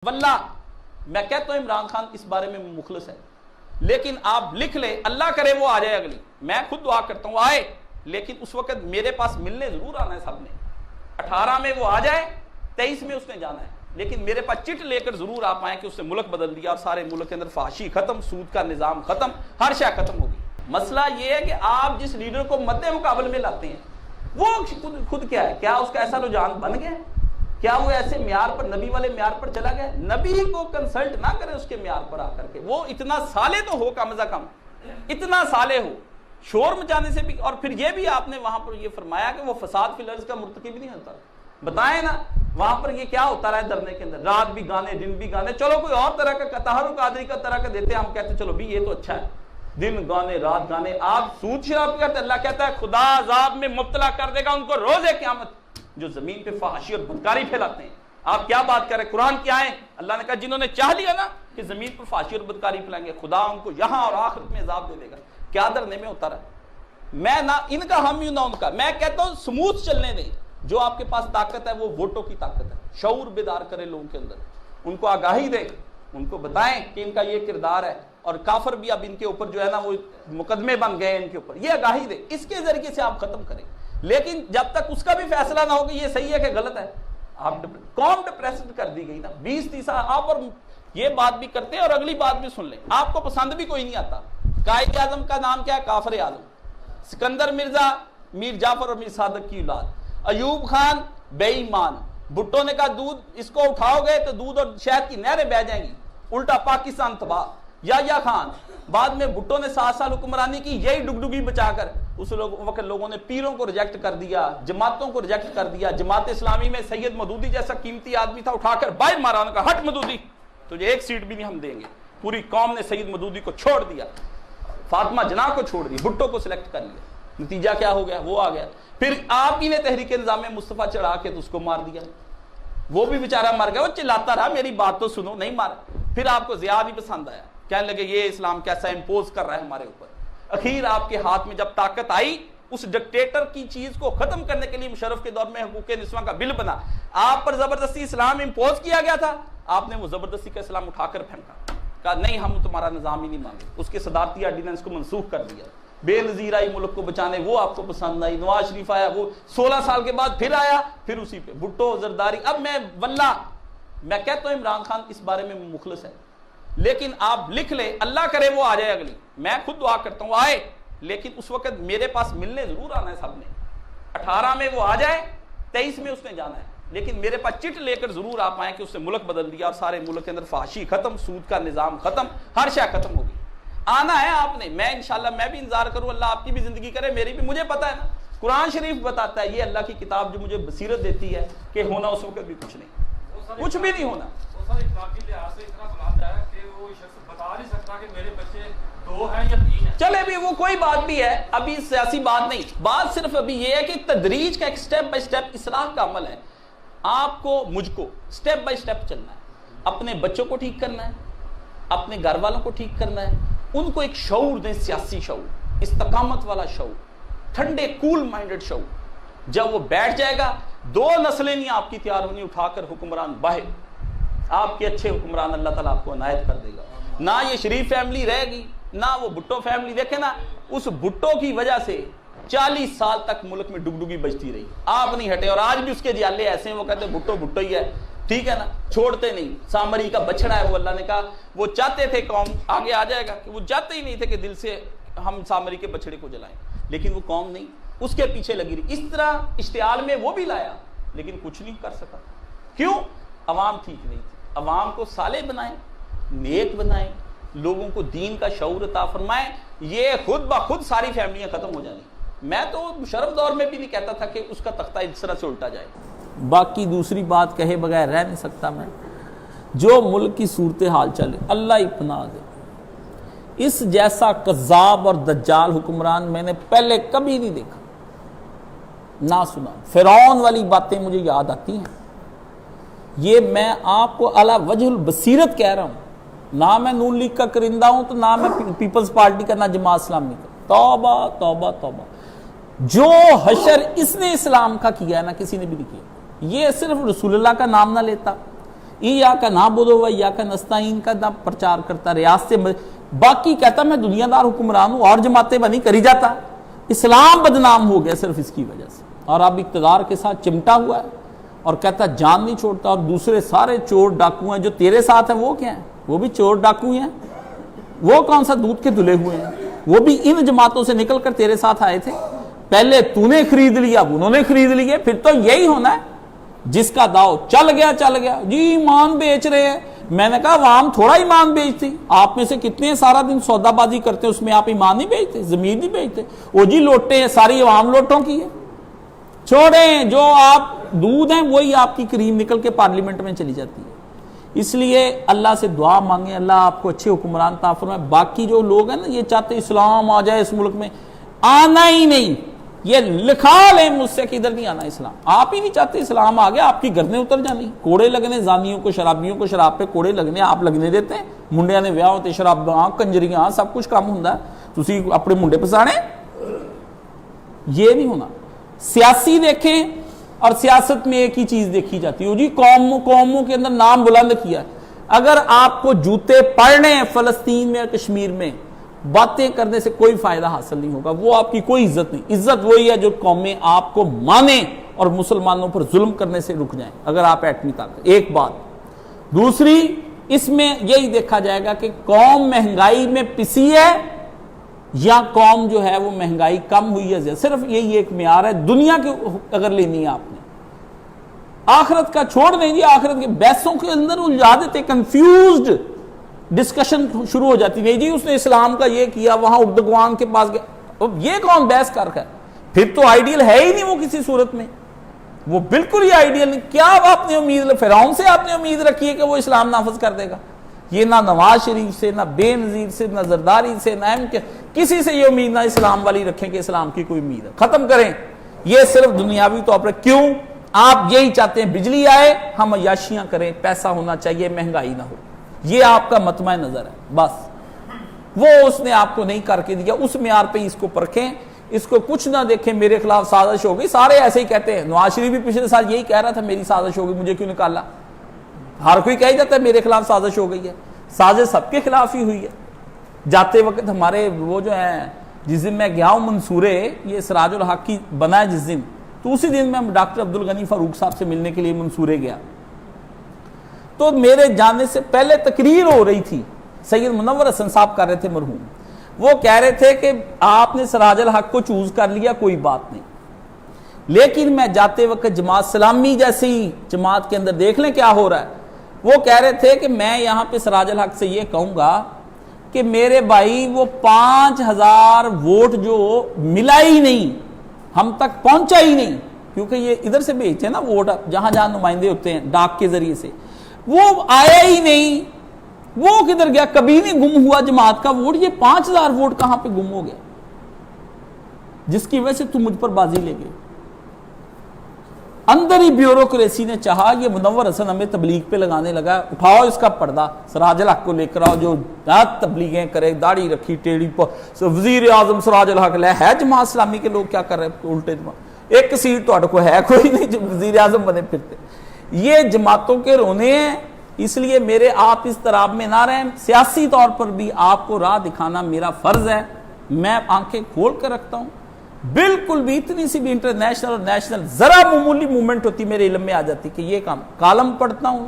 واللہ میں کہتا ہوں عمران خان اس بارے میں مخلص ہے، لیکن آپ لکھ لیں اللہ کرے وہ آ جائے اگلی، میں خود دعا کرتا ہوں آئے، لیکن اس وقت میرے پاس ملنے ضرور آنا ہے سب نے۔ 18 میں وہ آ جائے، 23 میں اس نے جانا ہے، لیکن میرے پاس چٹ لے کر ضرور آپ آئیں کہ اس نے ملک بدل دیا اور سارے ملک کے اندر فحاشی ختم، سود کا نظام ختم، ہر شے ختم ہوگی۔ مسئلہ یہ ہے کہ آپ جس لیڈر کو مد مقابل میں لاتے ہیں وہ خود کیا ہے؟ کیا اس کا ایسا رجحان بن گیا؟ کیا وہ ایسے معیار پر، نبی والے معیار پر چلا گیا؟ نبی کو کنسلٹ نہ کرے اس کے معیار پر آ کر کے، وہ اتنا صالح تو ہو کم از کم، اتنا صالح ہو، شور مچانے سے بھی۔ اور پھر یہ بھی آپ نے وہاں پر یہ فرمایا کہ وہ فساد فی الارض کا مرتکب نہیں ہوتا، بتائیں نا وہاں پر یہ کیا ہوتا رہا ہے دھرنے کے اندر، رات بھی گانے دن بھی گانے، چلو کوئی اور طرح کا تحرک قادری کا طرح کا دیتے ہم کہتے چلو بھی یہ تو اچھا ہے، دن گانے رات گانے۔ آپ سود شراب کرتے، اللہ کہتا ہے خدا عذاب میں مبتلا کر دے گا ان کو روز قیامت جو زمین پہ فحاشی اور بدکاری پھیلاتے ہیں۔ آپ کیا بات کر رہے ہیں؟ قرآن کیا ہے؟ اللہ نے کہا جنہوں نے چاہ لیا نا کہ زمین پر فحاشی اور بدکاری پھیلائیں گے، خدا ان کو یہاں اور آخرت میں عذاب دے دے گا۔ کیا دھرنے میں ہوتا رہا؟ میں نہ ان کا حامی ہوں نہ ان کا، میں کہتا ہوں سموتھ چلنے دیں۔ جو آپ کے پاس طاقت ہے وہ ووٹوں کی طاقت ہے، شعور بیدار کرے لوگوں کے اندر، ان کو آگاہی دیں، ان کو بتائیں کہ ان کا یہ کردار ہے، اور کافر بھی اب ان کے اوپر جو ہے نا وہ مقدمے بن گئے ان کے اوپر، یہ آگاہی دیں، اس کے ذریعے سے آپ ختم کریں۔ لیکن جب تک اس کا بھی فیصلہ نہ ہو کہ یہ صحیح ہے کہ غلط ہے، آپ قوم ڈپریسڈ کر دی گئی نا۔ 20-30 آپ اور یہ بات بھی کرتے ہیں اور اگلی بات بھی سن لیں، آپ کو پسند بھی کوئی نہیں آتا۔ قائد اعظم کا نام کیا ہے؟ کافر اعظم۔ سکندر مرزا میر جعفر اور میر صادق کی اولاد۔ ایوب خان بے ایمان۔ بھٹو نے کہا دودھ اس کو اٹھاؤ گے تو دودھ اور شہد کی نہریں بہہ جائیں گی، الٹا پاکستان تباہ۔ یا خان، بعد میں بھٹو نے 7 سال حکمرانی کی، یہی ڈگڈگی بچا کر اس وقت لوگوں نے پیروں کو ریجیکٹ کر دیا، جماعتوں کو ریجیکٹ کر دیا۔ جماعت اسلامی میں سید مودودی جیسا قیمتی آدمی تھا، اٹھا کر باہر مارا، نے کہا ہٹ مودودی، تجھے ایک سیٹ بھی نہیں ہم دیں گے۔ پوری قوم نے سید مودودی کو چھوڑ دیا، فاطمہ جناح کو چھوڑ دیا، بھٹو کو سلیکٹ کر لیا۔ نتیجہ کیا ہو گیا؟ وہ آ گیا۔ پھر آپ ہی نے تحریک نظام مصطفیٰ چڑھا کے تو اس کو مار دیا، وہ بھی بیچارہ مر گیا، وہ چلاتا رہا میری بات تو سنو، نہیں مارا۔ پھر آپ کو زیادہ نہیں پسند آیا، کہنے لگے یہ اسلام کیسا امپوز کر رہا ہے ہمارے اوپر۔ اخیر آپ کے ہاتھ میں جب طاقت آئی، اس ڈکٹیٹر کی چیز کو ختم کرنے کے لیے مشرف کے دور میں حقوق نسواں کا بل بنا، آپ پر زبردستی اسلام امپوز کیا گیا تھا، آپ نے وہ زبردستی کا اسلام اٹھا کر پھینکا، کہا نہیں ہم تمہارا نظام ہی نہیں مانگے، اس کے صدارتی آرڈیننس کو منسوخ کر دیا۔ بے نظیر آئی ملک کو بچانے، وہ آپ کو پسند آئی۔ نواز شریف آیا، وہ 16 سال کے بعد پھر آیا، پھر اسی پہ بھٹو زرداری۔ اب میں واللہ میں کہتا ہوں عمران خان اس بارے میں مخلص ہے، لیکن آپ لکھ لیں اللہ کرے وہ آ جائے اگلی، میں خود دعا کرتا ہوں آئے، لیکن اس وقت میرے پاس ملنے ضرور آنا ہے سب نے۔ 18 میں وہ آ جائے، 23 میں اس نے جانا ہے، لیکن میرے پاس چٹ لے کر ضرور آپ آئیں کہ اس نے ملک بدل دیا اور سارے ملک کے اندر فحاشی ختم، سود کا نظام ختم، ہر شے ختم ہوگی۔ آنا ہے آپ نے، میں انشاءاللہ میں بھی انتظار کروں، اللہ آپ کی بھی زندگی کرے، میری بھی۔ مجھے پتا ہے نا، قرآن شریف بتاتا ہے، یہ اللہ کی کتاب جو مجھے بصیرت دیتی ہے کہ ہونا اس وقت بھی کچھ نہیں، کچھ بھی نہیں ہونا۔ چلے بھی وہ کوئی بات بھی ہے، ابھی سیاسی بات نہیں، بات صرف ابھی یہ ہے کہ تدریج کا ایک سٹیپ بائی سٹیپ اصلاح کا عمل ہے۔ آپ کو مجھ کو سٹیپ بائی سٹیپ چلنا ہے، اپنے بچوں کو ٹھیک کرنا ہے، اپنے گھر والوں کو ٹھیک کرنا ہے، ان کو ایک شعور دیں، سیاسی شعور، استقامت والا شعور، ٹھنڈے کول مائنڈڈ شعور۔ جب وہ بیٹھ جائے گا، 2 نسلیں نہیں آپ کی تیار ہونی، اٹھا کر حکمران باہر، آپ کے اچھے حکمران اللہ تعالیٰ آپ کو عنایت کر دے گا۔ نہ یہ شریف فیملی رہے گی، نہ وہ بھٹو فیملی۔ دیکھیں نا، اس بھٹو کی وجہ سے 40 سال تک ملک میں ڈگڈگی بجتی رہی، آپ نہیں ہٹے، اور آج بھی اس کے جیالے ایسے ہیں، وہ کہتے ہیں بھٹو بھٹو ہی ہے، ٹھیک ہے نا، چھوڑتے نہیں۔ سامری کا بچڑا ہے وہ، اللہ نے کہا وہ چاہتے تھے، قوم آگے آ جائے گا کہ وہ چاہتے ہی نہیں تھے کہ دل سے ہم سامری کے بچڑے کو جلائیں، لیکن وہ قوم نہیں، اس کے پیچھے لگی رہی۔ اس طرح اشتعال میں وہ بھی لایا، لیکن کچھ نہیں کر سکا۔ کیوں؟ عوام ٹھیک نہیں تھی۔ عوام کو صالح بنائیں، نیک بنائیں، لوگوں کو دین کا شعور عطا فرمائیں، یہ خود بخود ساری فیملیاں ختم ہو جانی۔ میں تو مشرف دور میں بھی نہیں کہتا تھا کہ اس کا تختہ اس طرح سے الٹا جائے۔ باقی دوسری بات کہے بغیر رہ نہیں سکتا میں۔ جو ملک کی صورتحال چلے، اللہ ہی پناہ دے، اس جیسا کذاب اور دجال حکمران میں نے پہلے کبھی نہیں دیکھا، نہ سنا۔ فرعون والی باتیں مجھے یاد آتی ہیں، یہ میں آپ کو علی وجہ البصیرت کہہ رہا ہوں، نہ میں نون لیگ کا کرندہ ہوں تو نہ میں پیپلز پارٹی کا، نہ جماعت اسلامی کا۔ توبہ توبہ توبہ، جو حشر اس نے اسلام کا کیا ہے نا کسی نے بھی نہیں کیا۔ یہ صرف رسول اللہ کا نام نہ لیتا، ایاک نعبد و ایاک نستعین کا نہ پرچار کرتا، ریاض سے باقی کہتا میں دنیا دار حکمران ہوں اور جماعتیں بنی کری جاتا. اسلام بدنام ہو گیا صرف اس کی وجہ سے، اور اب اقتدار کے ساتھ چمٹا ہوا ہے اور کہتا جان نہیں چھوڑتا. اور دوسرے سارے چور ڈاکو ہیں جو تیرے ساتھ ہیں وہ کیا ہیں؟ وہ بھی چور ڈاکو ہیں. وہ کون سا دودھ کے دھلے ہوئے ہیں؟ وہ بھی ان جماعتوں سے نکل کر تیرے ساتھ آئے تھے. پہلے تو نے خرید لیا، اب انہوں نے خرید لیے. پھر تو یہی ہونا ہے، جس کا داؤ چل گیا چل گیا. جی ایمان بیچ رہے ہیں. میں نے کہا عوام تھوڑا ایمان بیچتی، آپ میں سے کتنے سارا دن سودا بازی کرتے اس میں آپ ایمان نہیں بیچتے، زمین نہیں بیچتے. وہ جی لوٹے ہیں، ساری عوام لوٹوں کی ہے. چھوڑیں، جو آپ دودھ ہیں وہی آپ کی کریم نکل کے پارلیمنٹ میں چلی جاتی ہے. اس لیے اللہ سے دعا مانگیں اللہ آپ کو اچھے حکمران عطا فرمائے. باقی جو لوگ ہیں نا یہ چاہتے اسلام آ جائے اس ملک میں، آنا ہی نہیں. یہ لکھا لیں مجھ سے کہ ادھر نہیں آنا اسلام. آپ ہی نہیں چاہتے اسلام آ گیا، آپ کی گردنیں اتر جانی، کوڑے لگنے زانیوں کو شرابیوں کو شراب پہ کوڑے لگنے آپ لگنے دیتے ہیں. منڈیاں نے ویاہ ہوتے شراب کنجریاں سب کچھ کام ہوندا ہے، تسی اپنے منڈے پسانے. یہ نہیں ہونا. سیاسی دیکھیں، اور سیاست میں ایک ہی چیز دیکھی جاتی ہے، جی قوموں کے اندر نام بلند کیا. اگر آپ کو جوتے پڑنے ہیں فلسطین میں اور کشمیر میں، باتیں کرنے سے کوئی فائدہ حاصل نہیں ہوگا. وہ آپ کی کوئی عزت نہیں. عزت وہی ہے جو قومیں آپ کو مانیں اور مسلمانوں پر ظلم کرنے سے رک جائیں. اگر آپ ایٹمی طاقت، ایک بات. دوسری، اس میں یہی دیکھا جائے گا کہ قوم مہنگائی میں پسی ہے یا قوم جو ہے وہ مہنگائی کم ہوئی ہے. صرف یہی ایک معیار ہے دنیا کی اگر لینی ہے آپ نے. آخرت کا چھوڑ دیں جی، آخرت کے بحثوں کے اندر الجھا دیتے، کنفیوزڈ ڈسکشن شروع ہو جاتی. نہیں جی اس نے اسلام کا یہ کیا، وہاں اردگوان کے پاس گیا. یہ کون بحث کر ہے؟ پھر تو آئیڈیل ہے ہی نہیں وہ کسی صورت میں. وہ بالکل ہی آئیڈیل نہیں. کیا آپ نے امید، فرعون سے آپ نے امید رکھی ہے کہ وہ اسلام نافذ کر دے گا؟ یہ نہ نواز شریف سے، نہ بے نظیر سے، نہ زرداری سے، نہ کسی سے یہ امید نہ اسلام والی رکھیں کہ اسلام کی کوئی امید ہے. ختم کریں. یہ صرف دنیاوی طور پر. کیوں آپ یہی چاہتے ہیں بجلی آئے، ہم عیاشیاں کریں، پیسہ ہونا چاہیے، مہنگائی نہ ہو. یہ آپ کا مطمع نظر ہے بس. وہ اس نے آپ کو نہیں کر کے دیا. اس معیار پہ اس کو پرکھیں، اس کو کچھ نہ دیکھیں. میرے خلاف سازش ہو گئی، سارے ایسے ہی کہتے ہیں. نواز شریف بھی پچھلے سال یہی کہہ رہا تھا میری سازش ہو گئی، مجھے کیوں نکالا. ہر کوئی کہہ جاتا ہے میرے خلاف سازش ہو گئی ہے. سازش سب کے خلاف ہی ہوئی ہے. جاتے وقت ہمارے وہ جو ہیں، جس دن میں گیا ہوں منصورے، یہ سراج الحق کی بنا ہے جس دن، تو اسی دن میں ڈاکٹر عبدالغنی فاروق صاحب سے ملنے کے لیے منصورے گیا. تو میرے جانے سے پہلے تقریر ہو رہی تھی، سید منور حسن صاحب کر رہے تھے مرحوم. وہ کہہ رہے تھے کہ آپ نے سراج الحق کو چوز کر لیا، کوئی بات نہیں، لیکن میں جاتے وقت جماعت اسلامی جیسی جماعت کے اندر دیکھ لیں کیا ہو رہا ہے. وہ کہہ رہے تھے کہ میں یہاں پہ سراج الحق سے یہ کہوں گا کہ میرے بھائی وہ 5000 ووٹ جو ملا ہی نہیں، ہم تک پہنچا ہی نہیں، کیونکہ یہ ادھر سے بھیجتے ہیں نا ووٹ، جہاں جہاں نمائندے ہوتے ہیں ڈاک کے ذریعے سے، وہ آیا ہی نہیں. وہ کدھر گیا؟ کبھی نہیں گم ہوا جماعت کا ووٹ. یہ 5000 ووٹ کہاں پہ گم ہو گیا جس کی وجہ سے تم مجھ پر بازی لے گئے. اندر ہی بیوروکریسی نے چاہا یہ منور حسن ہمیں تبلیغ پہ لگانے لگا، اٹھاؤ اس کا پردہ، سراج الحق کو لے کر آؤ جو تبلیغیں کرے، داڑھی رکھی ٹیڑھی پر، وزیر اعظم سراج الحق لے. ہے جماعت اسلامی کے لوگ کیا کر رہے ہیں؟ الٹے جماعت، ایک سیٹ تو کو ہے کوئی نہیں جو وزیر اعظم بنے پھرتے. یہ جماعتوں کے رونے ہیں. اس لیے میرے آپ اس طرح میں نہ رہیں. سیاسی طور پر بھی آپ کو راہ دکھانا میرا فرض ہے. میں آنکھیں کھول کر رکھتا ہوں. بالکل بھی اتنی سی بھی انٹرنیشنل اور نیشنل ذرا معمولی موومنٹ ہوتی میرے علم میں آ جاتی کہ یہ کام. کالم پڑھتا ہوں،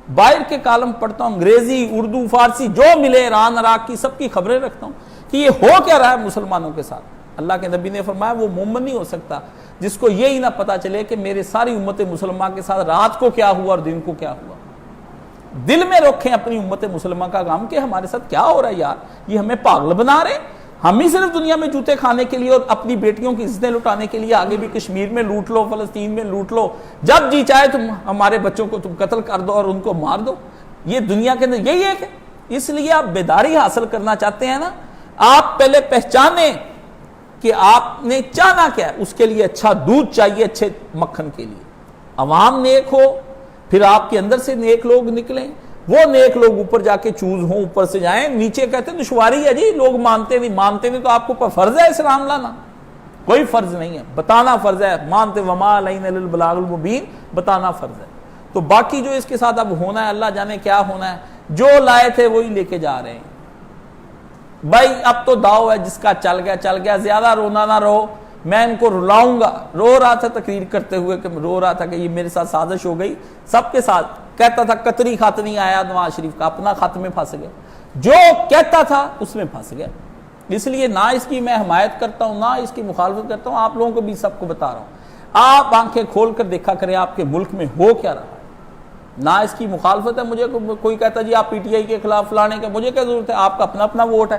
باہر کے کالم پڑھتا ہوں، انگریزی، اردو، فارسی جو ملے، ایران عراق کی سب کی خبریں رکھتا ہوں کہ یہ ہو کیا رہا ہے مسلمانوں کے ساتھ. اللہ کے نبی نے فرمایا وہ مومن نہیں ہو سکتا جس کو یہی نہ پتا چلے کہ میرے ساری امت مسلمہ کے ساتھ رات کو کیا ہوا اور دن کو کیا ہوا. دل میں رکھیں اپنی امت مسلمہ کا غم کہ ہمارے ساتھ کیا ہو رہا ہے یار. یہ ہمیں پاگل بنا رہے. ہم ہی صرف دنیا میں جوتے کھانے کے لیے اور اپنی بیٹیوں کی عزتیں لٹانے کے لیے آگے بھی کشمیر میں لوٹ لو، فلسطین میں لوٹ لو، جب جی چاہے تم ہمارے بچوں کو تم قتل کر دو اور ان کو مار دو. یہ دنیا کے اندر یہی ہے کہ اس لیے آپ بیداری حاصل کرنا چاہتے ہیں نا، آپ پہلے پہچانیں کہ آپ نے چاہنا کیا ہے. اس کے لیے اچھا دودھ چاہیے اچھے مکھن کے لیے. عوام نیک ہو، پھر آپ کے اندر سے نیک لوگ نکلیں. وہ نیک لوگ اوپر جا کے چوز ہوں، اوپر سے جائیں. نیچے کہتے ہیں دشواری ہے جی، لوگ مانتے نہیں تو آپ کو فرض ہے اسلام لانا؟ کوئی فرض نہیں ہے، بتانا فرض ہے. مانتے وما علینا الا البلاغ المبین، بتانا فرض ہے. تو باقی جو اس کے ساتھ اب ہونا ہے اللہ جانے کیا ہونا ہے، جو لائے تھے وہی لے کے جا رہے ہیں بھائی۔ اب تو داؤ ہے، جس کا چل گیا، زیادہ رونا نہ رو، میں ان کو رلاؤں گا۔ رو رہا تھا تقریر کرتے ہوئے کہ رو رہا تھا کہ یہ میرے ساتھ سازش ہو گئی، سب کے ساتھ کہتا تھا قطری خط نہیں آیا نواز شریف کا، اپنا خط میں پھنس گیا، جو کہتا تھا اس میں پھنس گیا۔ اس لیے نہ اس کی میں حمایت کرتا ہوں، نہ اس کی مخالفت کرتا ہوں، آپ لوگوں کو بھی سب کو بتا رہا ہوں۔ آپ آنکھیں کھول کر دیکھا کریں آپ کے ملک میں ہو کیا رہا ہے، نہ اس کی مخالفت ہے۔ مجھے کوئی کہتا جی آپ پی ٹی آئی کے خلاف فلانے کا، مجھے کیا ضرورت ہے، آپ کا اپنا ووٹ ہے۔